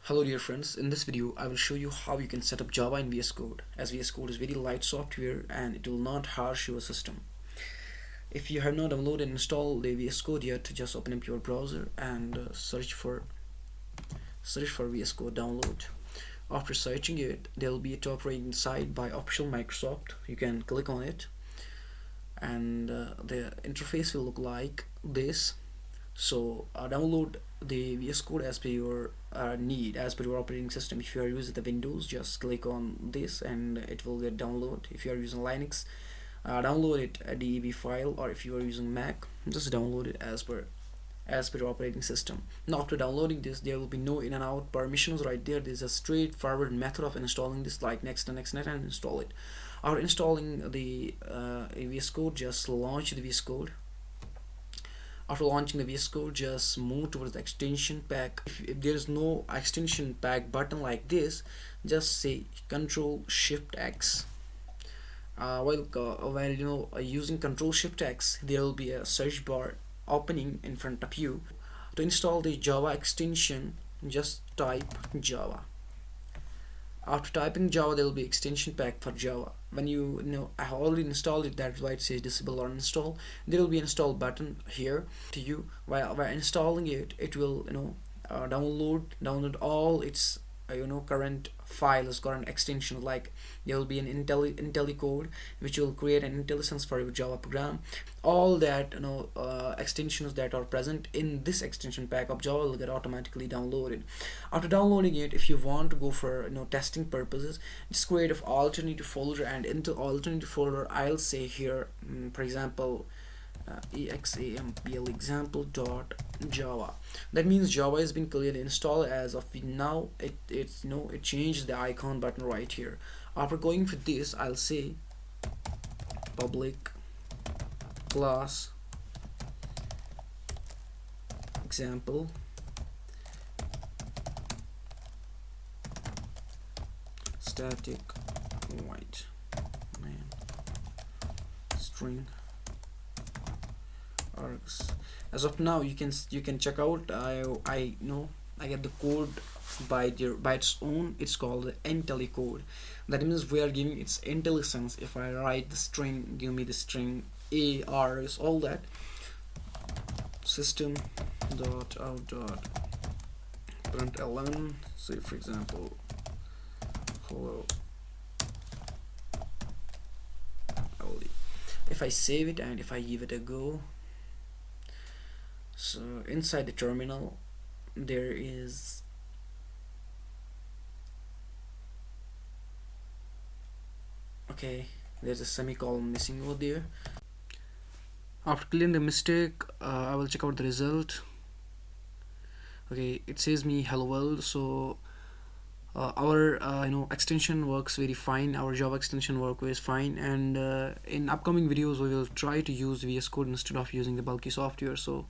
Hello dear friends, in this video I will show you how you can set up Java in VS Code, as VS Code is very light software and it will not harsh your system. If you have not downloaded and installed the VS Code yet, just open up your browser and search for VS Code download. After searching it, there will be a top right side by official Microsoft. You can click on it and the interface will look like this. So download the VS Code as per your need, as per your operating system. If you are using the Windows, just click on this and it will get download. If you are using Linux, download it a DEV file, or if you are using Mac, just download it as per your operating system. Now after downloading this, there will be no in and out permissions right there. There's a straightforward method of installing this, like next and install it. After installing the VS Code, just launch the VS Code. After launching the VS Code, just move towards the extension pack. If there is no extension pack button like this, just say Control Shift X. While using Control Shift X, there will be a search bar opening in front of you. To install the Java extension, just type Java. After typing Java, there will be extension pack for Java. When I have already installed it, that's why it says disable or uninstall. There will be an install button here to you. While installing it, it will download all its current files, current extensions. Like there will be an IntelliCode which will create an IntelliSense for your Java program. All that extensions that are present in this extension pack of Java will get automatically downloaded. After downloading it, if you want to go for testing purposes, just create an alternative folder, and into alternative folder I'll say here, for example, example example.java. That means Java has been clearly installed as of now. It changed the icon button right here. After going for this, I'll say public class example static void main string args. As of now, you can check out. I get the code by its own. It's called the IntelliCode. That means we are giving its IntelliSense. If I write the string, give me the string a, r's, all that. System dot out dot println, say for example hello. If I save it and if I give it a go, so inside the terminal there is there's a semicolon missing over there. After clearing the mistake, I will check out the result. It says me hello world. So our extension works very fine. Our Java extension works fine, and in upcoming videos we will try to use VS Code instead of using the bulky software. So